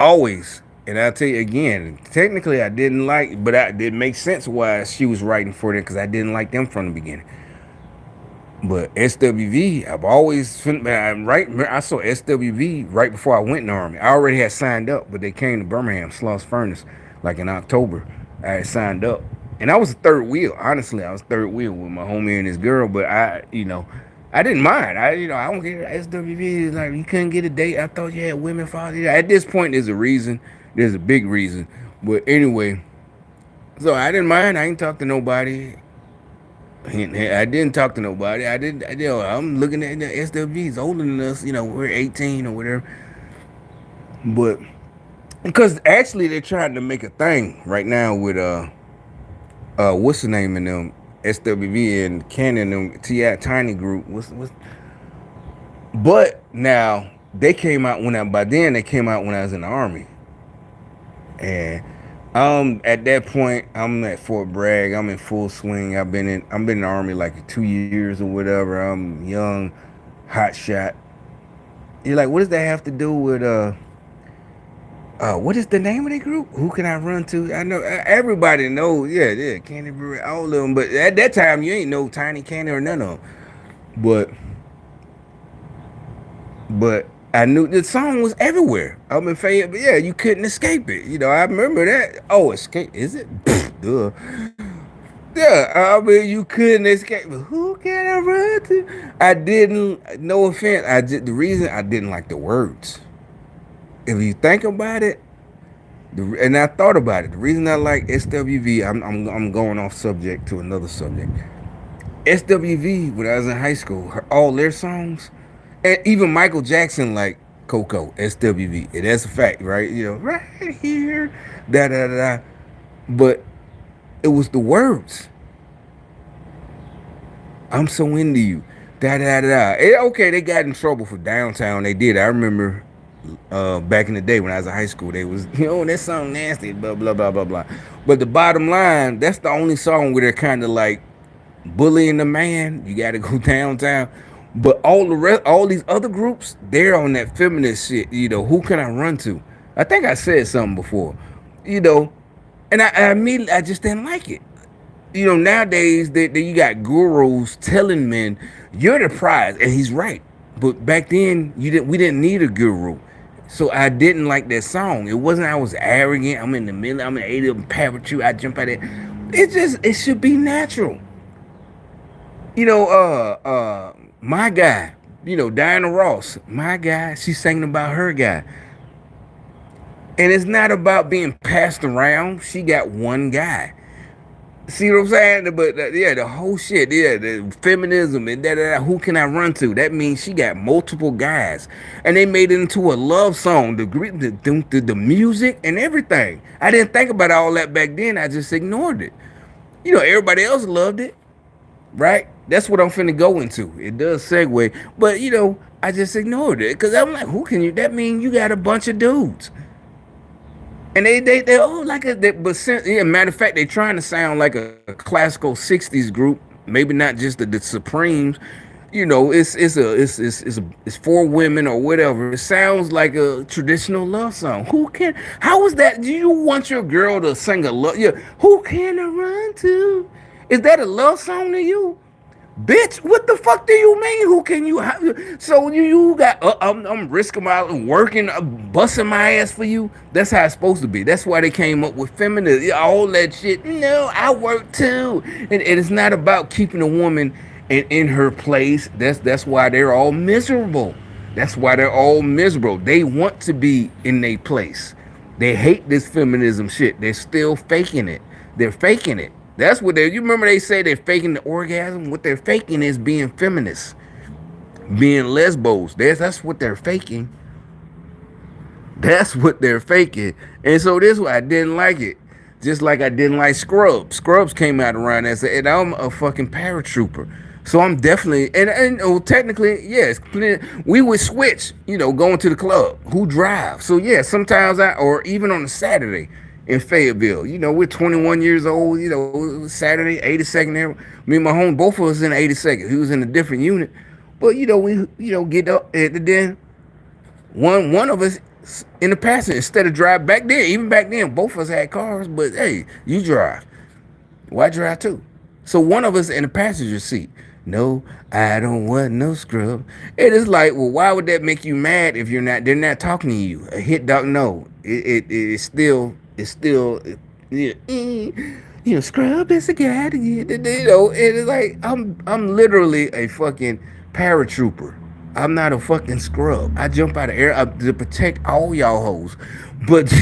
always, and I'll tell you again, technically I didn't like, but it did make sense why she was writing for them because I didn't like them from the beginning. But SWV, I've always I saw SWV right before I went in the Army. I already had signed up, but they came to Birmingham, Sloss Furnace, like in October. I had signed up. And I was third wheel. Honestly, I was third wheel with my homie and his girl. But I didn't mind. I don't care. SWV is like you couldn't get a date. I thought you had women fathers. At this point, there's a reason. There's a big reason. But anyway, so I didn't mind. I ain't talked to nobody. I didn't talk to nobody. I didn't. I'm looking at the SWVs older than us. We're 18 or whatever. But because actually they're trying to make a thing right now with what's the name in them SWV and Canon them Ti Tiny Group. What's But now they came out when I by then they came out when I was in the army. And at that point I'm at Fort Bragg. I'm in full swing. I've been in the army like 2 years or whatever. I'm young, hot shot. You're like, what does that have to do with what is the name of the group? Who can I run to? I know everybody knows. Yeah, Candy Brewery, all of them. But at that time, you ain't no Tiny Candy or none of them. But but I knew the song was everywhere. I'm in Fayetteville. Yeah, you couldn't escape it. I remember that. Oh, escape is it? Duh. Yeah, I mean you couldn't escape. But who can I run to? I didn't. No offense. The reason I didn't like the words. If you think about it, and I thought about it. The reason I like SWV, I'm going off subject to another subject. SWV, when I was in high school, all their songs, and even Michael Jackson like Coco, SWV. And that's a fact, right? Right here, da da da. But it was the words. I'm so into you, da da da. Okay, they got in trouble for Downtown. They did. I remember back in the day when I was in high school, they was that song nasty, blah blah blah blah blah. But the bottom line, that's the only song where they're kind of like bullying the man. You got to go downtown. But all the rest, all these other groups, they're on that feminist shit. Who can I run to? I think I said something before. You know, and I immediately I just didn't like it. Nowadays you got gurus telling men you're the prize, and he's right. But back then we didn't need a guru. So I didn't like that song. It wasn't I was arrogant. I'm in the middle. I'm in 80 of parachute. I jump out it. It should be natural. My guy, Diana Ross, my guy, she's singing about her guy. And it's not about being passed around. She got one guy. See what I'm saying? But yeah, the whole shit, yeah, the feminism and that. Who can I run to? That means she got multiple guys, and they made it into a love song. The music and everything. I didn't think about all that back then. I just ignored it. Everybody else loved it, right? That's what I'm finna go into. It does segue, but I just ignored it because I'm like, who can you? That means you got a bunch of dudes. And they all like but matter of fact, they trying to sound like a classical '60s group. Maybe not just the Supremes. It's for women or whatever. It sounds like a traditional love song. Who can? How is that? Do you want your girl to sing a love? Yeah. Who can I run to? Is that a love song to you? Bitch, what the fuck do you mean? Who can you have? So you got, I'm risking my working, busting my ass for you. That's how it's supposed to be. That's why they came up with feminism, all that shit. No, I work too. And it's not about keeping a woman in her place. That's why they're all miserable. That's why they're all miserable. They want to be in their place. They hate this feminism shit. They're still faking it. They're faking it. That's what you remember they say they're faking the orgasm. What they're faking is being feminists, being lesbos. That's what they're faking. That's what they're faking. And so this why I didn't like it. Just like I didn't like Scrubs. Scrubs came out around that, and I'm a fucking paratrooper. So I'm definitely technically, yes, we would switch, going to the club. Who drives? So yeah, sometimes or even on a Saturday in Fayetteville, we're 21 years old, Saturday, 82nd there. Me and my home, both of us in the 82nd. He was in a different unit. But we get up and then one of us in the passenger instead of drive back then. Even back then, both of us had cars, but hey, you drive. Why drive too? So one of us in the passenger seat. No, I don't want no scrub. It is like, well, why would that make you mad if they're not talking to you? A hit dog, no. It's still, yeah. Scrub is a guy to get, it's like I'm literally a fucking paratrooper. I'm not a fucking scrub. I jump out of air to protect all y'all hoes, but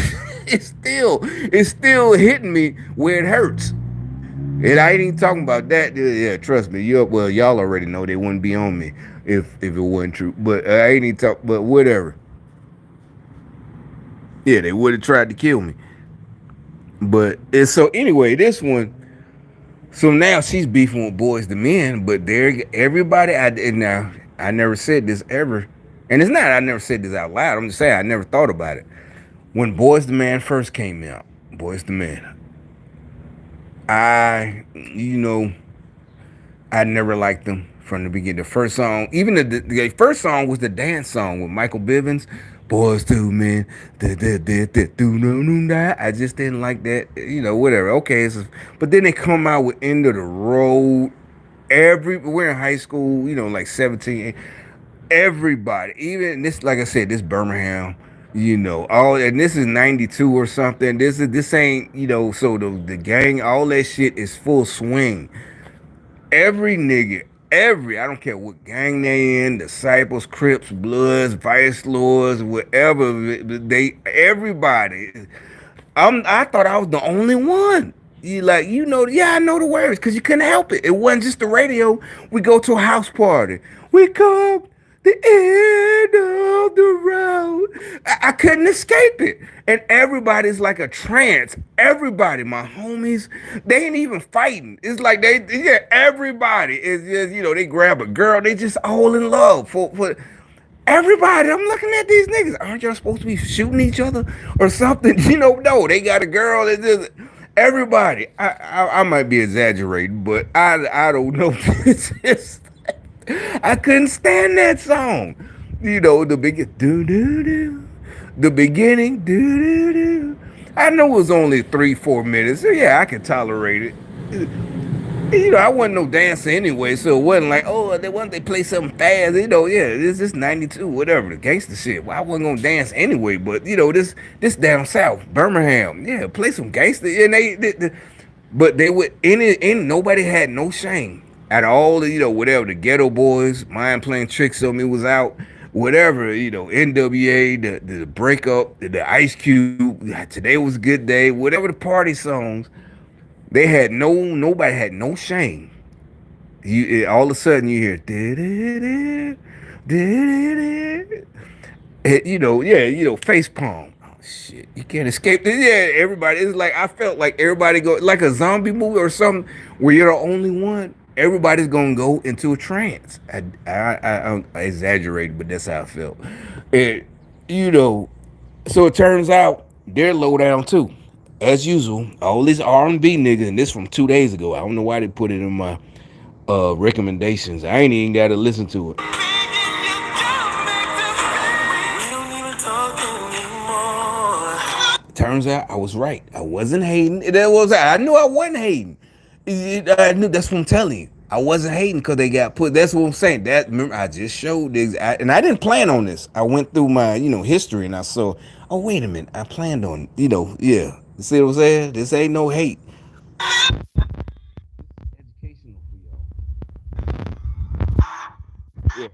it's still hitting me where it hurts. And I ain't even talking about that. Yeah, trust me. Y'all already know they wouldn't be on me if it wasn't true. But I ain't even talk. But whatever. Yeah, they would have tried to kill me. But it's so anyway. This one. So now she's beefing with boys to men. But there, everybody. Now I never said this ever, and it's not. I never said this out loud. I'm just saying I never thought about it. When Boys the Man first came out, Boys the Man, I I never liked them from the beginning. The first song, even the first song was the dance song with Michael Bivins. Boys to men, I just didn't like that. Whatever. Okay, but then they come out with End of the Road. We're in high school. Like 17. Everybody, even this, like I said, this Birmingham. All, and this is 92 or something. This ain't, so the gang, all that shit is full swing. Every nigga, I don't care what gang they in, Disciples, Crips, Bloods, Vice Lords, whatever, everybody. I thought I was the only one. Yeah, I know the words because you couldn't help it. It wasn't just the radio. We go to a house party. We come the end of the road. I couldn't escape it. And everybody's like a trance. Everybody, my homies, they ain't even fighting. It's like everybody is just, they grab a girl, they just all in love for everybody. I'm looking at these niggas. Aren't y'all supposed to be shooting each other or something? No, they got a girl. It's just everybody. I might be exaggerating, but I don't know. It's just, I couldn't stand that song. The big do do do, the beginning do do do. I know it was only 3-4 minutes, so yeah, I can tolerate it. I wasn't no dancer anyway, so it wasn't like, oh, they play something fast, yeah, this is 92, whatever, the gangster shit. Well, I wasn't gonna dance anyway, but this down south, Birmingham, yeah, play some gangster, and but they would, and nobody had no shame at all, whatever, the Ghetto Boys, Mind Playing Tricks on Me was out, whatever, NWA, the breakup, the Ice Cube, Today Was a Good Day, whatever the party songs. Nobody had no shame. All of a sudden you hear face palm. Oh shit, you can't escape this. Yeah, everybody. It's like I felt like everybody go like a zombie movie or something where you're the only one. Everybody's gonna go into a trance. I exaggerated, but that's how I felt. And you know, so it turns out they're low down too, as usual. All these R&B niggas, and this from 2 days ago. I don't know why they put it in my recommendations. I ain't even got to listen to it. Turns out I was right. I wasn't hating. I knew I wasn't hating. I knew, that's what I'm telling you. I wasn't hating because they got put. That's what I'm saying. Remember, I just showed this, and I didn't plan on this. I went through my history and I saw. Oh wait a minute, I planned on yeah. You see what I'm saying? This ain't no hate. Educational for y'all. Yeah.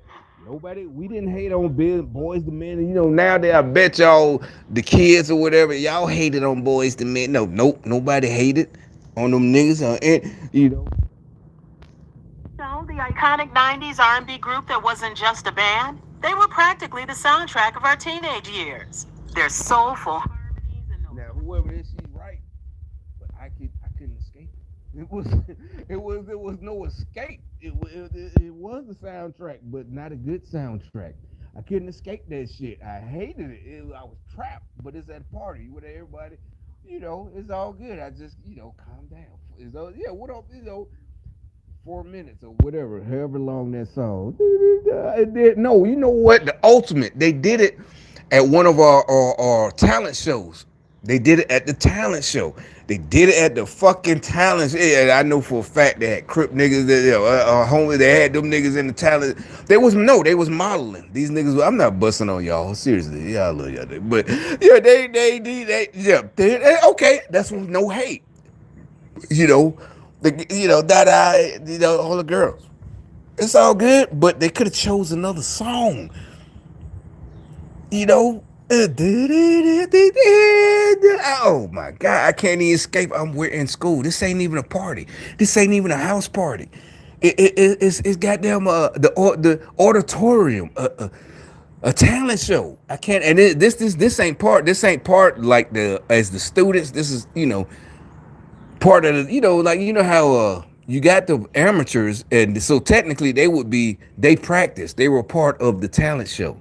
Nobody, we didn't hate on Boys the Men. Nowadays I bet y'all, the kids or whatever, y'all hated on Boys the Men. Nope, nobody hated on them niggas. So the iconic 90s R&B group that wasn't just a band, they were practically the soundtrack of our teenage years. Their soulful harmonies and now whoever this, she's right, but I couldn't escape it. It was no escape. It was a soundtrack, but not a good soundtrack. I couldn't escape that shit. I hated it. I was trapped. But it's at a party with everybody. It's all good. I just calm down. Yeah, what up? 4 minutes or whatever, however long that song. No, you know what? The ultimate. They did it at one of our talent shows. They did it at the talent show. They did it at the fucking talent show. Yeah, I know for a fact they had Crip niggas, homie, they had them niggas in the talent. They was modeling. These niggas, I'm not busting on y'all. Seriously. Yeah, I love y'all. But yeah, they okay, that's no hate. You know, that all the girls. It's all good, but they could have chose another song. You know. Oh my god, I can't even escape. We're in school. This ain't even a party. This ain't even a house party. It's goddamn the auditorium, a talent show. I can't. And this ain't part. This ain't part like the as the students. This is part of the like how you got the amateurs, and so technically they practice. They were part of the talent show.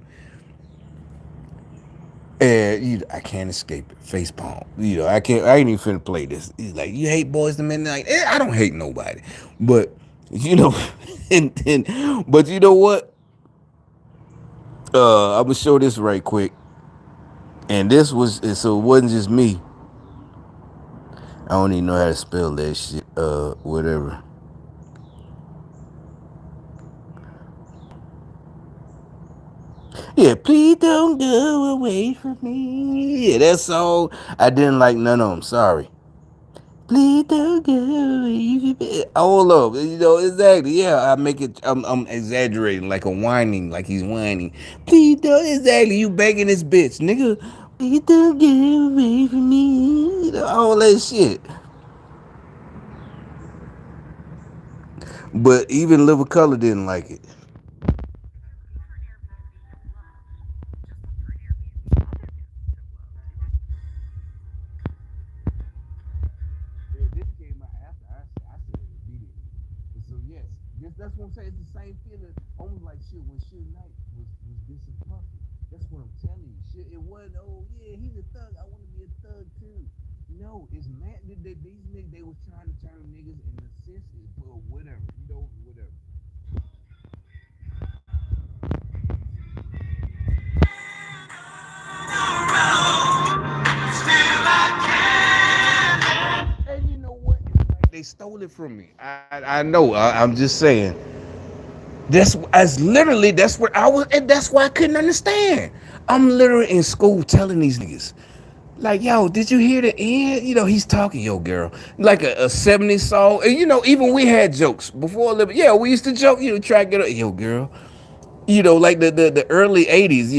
And I can't escape it. Face palm. I can't. I ain't even finna play this. He's like, you hate boys to men. Like, I don't hate nobody, but but you know what? I'm gonna show this right quick. And this was so it wasn't just me. I don't even know how to spell that shit. Whatever. Yeah, please don't go away from me. Yeah, that's all. I didn't like none of them. Sorry. Please don't go away from me. All of them. Exactly. Yeah, I make it. I'm exaggerating, like a whining, like he's whining. Please don't. Exactly. You begging this bitch, nigga. Please don't go away from me. All that shit. But even Live Color didn't like it. Yeah, this came out after I said it immediately. And so yes, that's what I'm saying. It's the same feeling, almost like shit when Suge Knight was dissing Puffy. That's what I'm telling you. Shit, it wasn't. Oh yeah, he's a thug. I want to be a thug too. No, it's mad. These niggas they was trying to turn niggas into sissies or whatever. Whatever. And you know what? It's like they stole it from me. I know. I'm just saying. That's what I was, and that's why I couldn't understand. I'm literally in school telling these niggas, like, yo, did you hear the end? He's talking, yo, girl, like a 70s song. And even we had jokes before. Yeah, we used to joke, try to get a yo, girl. Like the early 80s,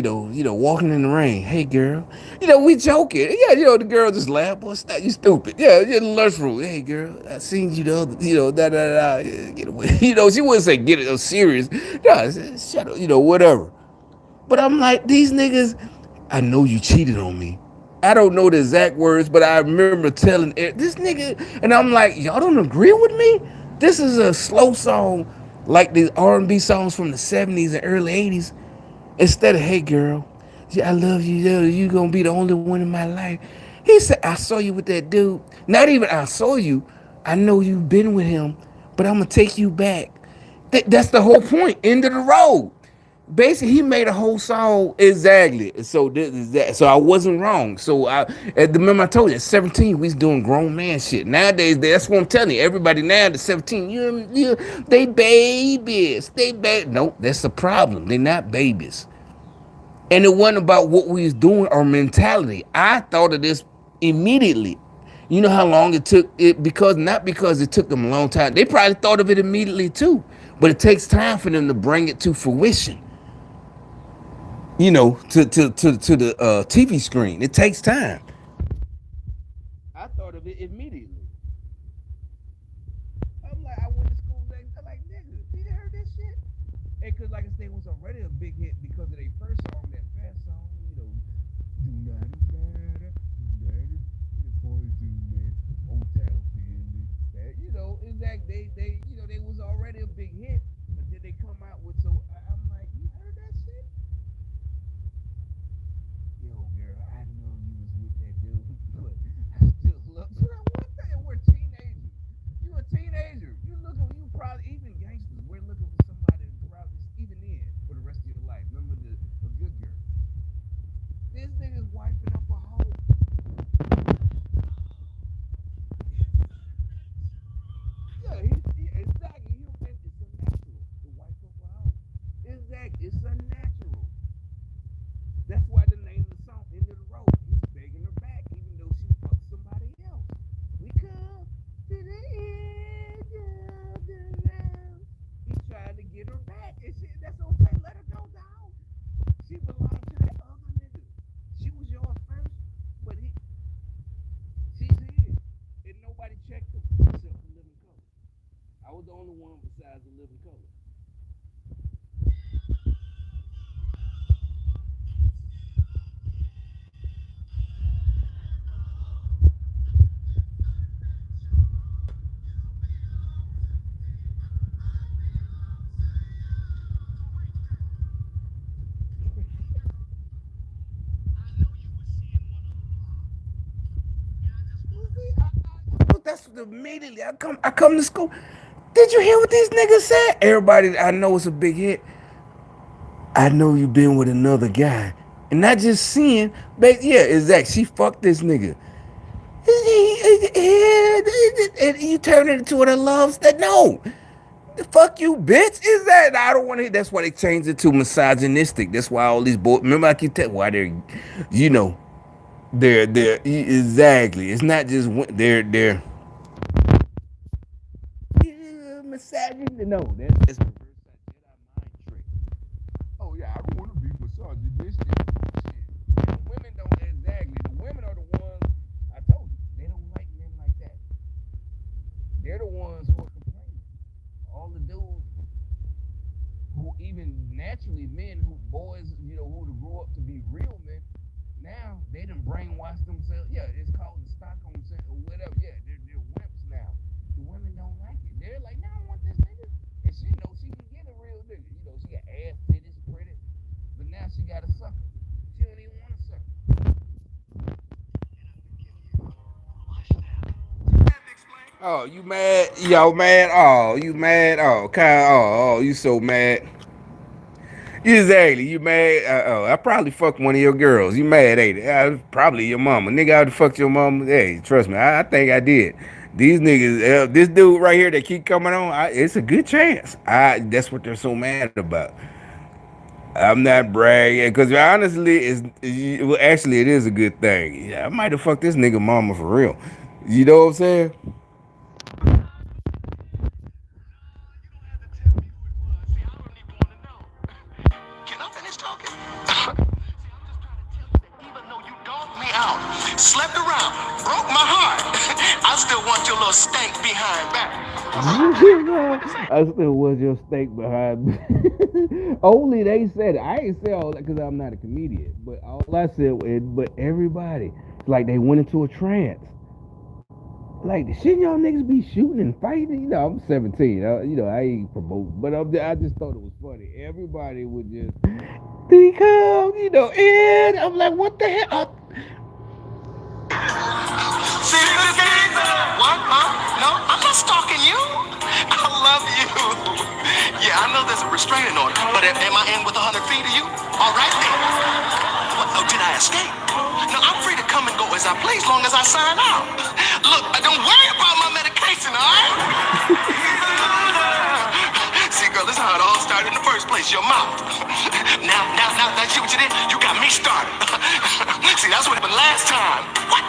walking in the rain. Hey, girl. We joking. Yeah, the girl just laughed. Boy, stop, you stupid. Yeah, in the lunchroom. Hey, girl, I seen you the other, da da da. Yeah, get away. She wouldn't say get it serious. No, shut up, whatever. But I'm like, these niggas, I know you cheated on me. I don't know the exact words, but I remember telling this nigga, and I'm like, y'all don't agree with me? This is a slow song, like the R&B songs from the 70s and early 80s. Instead of, hey girl, I love you, you gonna be the only one in my life. He said, I saw you with that dude. Not even I saw you. I know you've been with him, but I'm gonna take you back. That's the whole point. End of the road. Basically, he made a whole song exactly. So this is that. So I wasn't wrong. So remember I told you at 17 we was doing grown man shit. Nowadays, that's what I'm telling you. Everybody now at 17, they babies. Nope, that's the problem. They're not babies. And it wasn't about what we was doing or mentality. I thought of this immediately. You know how long it took it not because it took them a long time. They probably thought of it immediately too. But it takes time for them to bring it to fruition. To the TV screen. It takes time. I thought of it immediately. I'm like, I went to school next. I'm like, nigga, you heard this shit? And because, like I said, it was already a big hit because of their first song, that fast song, do not matter, the boys do man, Old Town feeling that, is that they was already a big hit, but then they come out with I'm like, you heard that shit? Yo, girl, I know you was with that dude, but I still love you. What the hell? We're teenagers. You a teenager. You probably, even gangsters, we're looking for somebody to probably even in for the rest of your life. Remember the good girl. This nigga's wiping up a hoe. Yeah, exactly. It's a natural to wipe up a hoe. Exactly. It's a natural. That's why the name of the song, End of the Road. He's begging her back, even though she fucked somebody else. We come. I was the only one besides the living color. That's what immediately I come to school. Did you hear what these niggas said? Everybody, I know it's a big hit. I know you been with another guy. And not just seeing, but yeah, exactly. She fucked this nigga. And you turn it into what I love. That no. Fuck you, bitch. Is that I don't want to. That's why they changed it to misogynistic. That's why all these boys. Remember, I keep telling why they're, you know, they're exactly. It's not just they're misogyny. No, that's reverse Jedi mind trick. Oh yeah, I don't want to be misogynistic. Shit. Women don't exactly. The women are the ones. I told you they don't like men like that. They're the ones who are complaining. All the dudes who even naturally men who boys, who to grow up to be real men, now they done brainwashed themselves. Yeah, it's called the Stockholm syndrome or whatever. Yeah, they're wimps now. The women don't like it. They're like, no, I don't want this nigga. And she knows she can get a real nigga. She got ass, titties, pretty, but now she got a sucker. She don't even want a sucker. Oh, you mad? Yo, mad? Oh, you mad? Oh, Kyle. Oh, you so mad? Exactly. You mad? Oh, I probably fucked one of your girls. You mad, ain't it? Probably your mama. Nigga, I would fucked your mama. Hey, trust me, I think I did. These niggas, this dude right here that keep coming on, it's a good chance. That's what they're so mad about. I'm not bragging because honestly, well, actually it is a good thing. Yeah, I might have fucked this nigga mama for real. You know what I'm saying? Can I finish talking? See, I'm just trying to tell you that even though you dogged me out, slept around, broke my heart, I still want your little stank behind back. I still was your steak behind me. Only they said it. I ain't say all that because I'm not a comedian. But all I said was, but everybody, like they went into a trance. Like, shouldn't y'all niggas be shooting and fighting? I'm 17. I ain't promoting, but I just thought it was funny. Everybody would just become, and I'm like, what the hell? See the game? What? Huh? No, I'm not stalking you. I love you. Yeah, I know there's a restraining order, but am I in with 100 feet of you? All right then. What? Oh, did I escape? No, I'm free to come and go as I please, long as I sign out. Look, don't worry about my medication, all right? See, girl, this is how it all started in the first place. Your mouth. Now, see what you did? You got me started. See, that's what happened last time. What?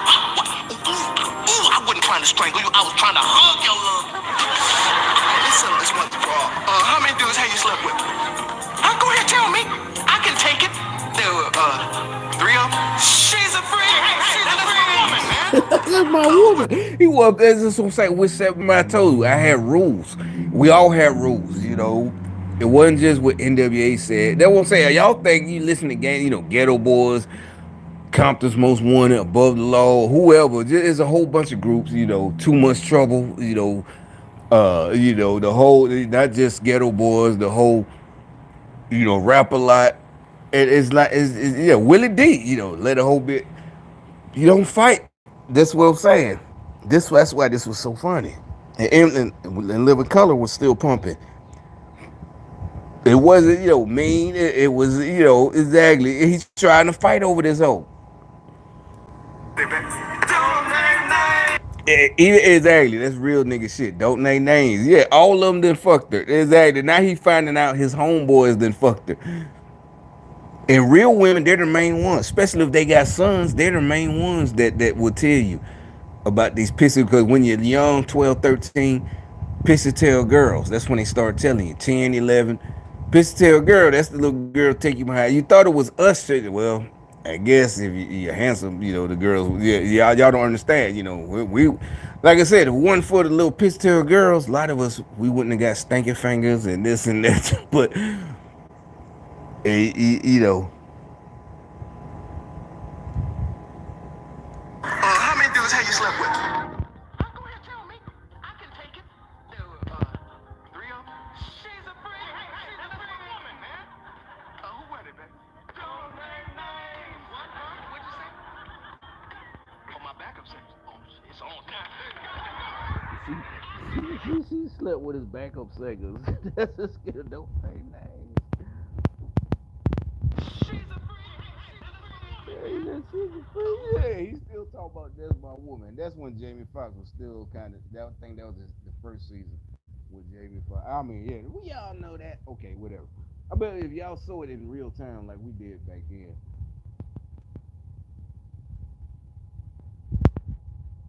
Ooh, I wasn't trying to strangle you. I was trying to hug your little. Let's settle this once for all. How many dudes have you slept with? Go ahead, tell me. I can take it. There were, 3 of them. She's a freak. She's a freak woman, man. That's my woman. He was. That's just what I'm saying. With 7, I told you, I had rules. We all had rules. It wasn't just what NWA said. That's what I'm saying. Y'all think you listen to Ghetto Boys, Compton's Most Wanted, Above the Law, whoever. There's a whole bunch of groups. Too Much Trouble. The whole, not just Ghetto Boys, the whole, Rap a Lot. It's like, yeah, Willie D. Let a whole bit. You don't fight. That's what I'm saying. That's why this was so funny. And Living Color was still pumping. It wasn't, mean. It was, exactly. He's trying to fight over this hoe. Exactly. That's real nigga shit. Don't name names. Yeah, all of them done fucked her. Exactly. Now he finding out his homeboys done fucked her. And real women, they're the main ones. Especially if they got sons, they're the main ones that will tell you about these pissy. Because when you're young, 12, 13, pissy tail girls, that's when they start telling you. 10, 11. Pissy tail girl, that's the little girl take you behind. You thought it was us. Well, I guess if you're handsome, the girls, yeah, y'all don't understand. Like I said, if it wasn't for the little pistol girls, a lot of us we wouldn't have got stinking fingers and this and that. But you know, How many dudes have you slept with? Go ahead, tell me. I can take it. Three of them. She's a freak. She's a freak woman, man. Who was it, man? Don't name names. What? What'd you say? Oh, my backup singers. Oh, it's on now. she slept with his backup singers. That's a skill. Don't say names. She's a freak. She's a freak. Yeah, he still talk about that's my woman. That's when Jamie Foxx was still kind of. I think that was the first season with Jamie Foxx. I mean, yeah, we all know that. Okay, whatever. I bet if y'all saw it in real time like we did back then,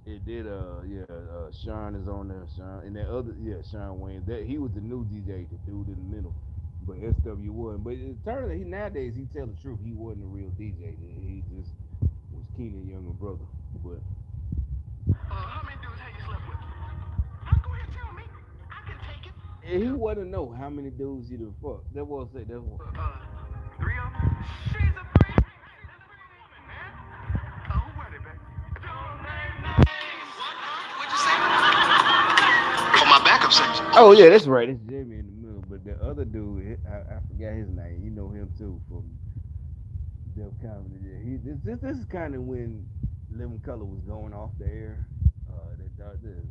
it did. Yeah. Sean is on there. Sean and that other. Yeah, Sean Wayne. That he was the new DJ, the dude in the middle. But SW wasn't. But it turns out nowadays he tell the truth. He wasn't a real DJ. He just was Keenan younger brother. But How many dudes have you slept with? Go ahead, tell me. I can take it. and he wanted to know how many dudes he done fuck. That was it. That's what. Three of them. She's a freak. She's a freak woman, man. Who was it, man? Don't name names. What? What'd you say? Oh, my backup singers. Oh yeah, that's right. It's Jamie in the middle. But the other dude, I forgot his name. You know him too from Def Comedy. Yeah, this is kind of when Living Color was going off the air.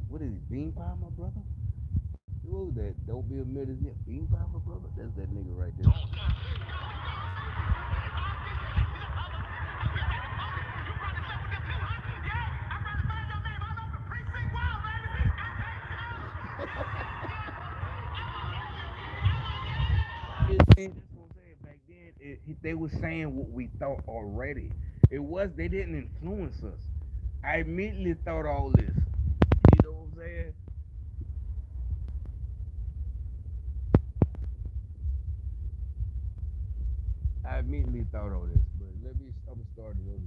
What is he? Bean Pie, my brother. Who was that? Don't be a minute. Yeah, Bean Pie, my brother. That's that nigga right there. That's what I'm saying. Back then, they were saying what we thought already. It was they didn't influence us. I immediately thought all this. You know what I'm saying? I immediately thought all this. But I'm gonna start it over.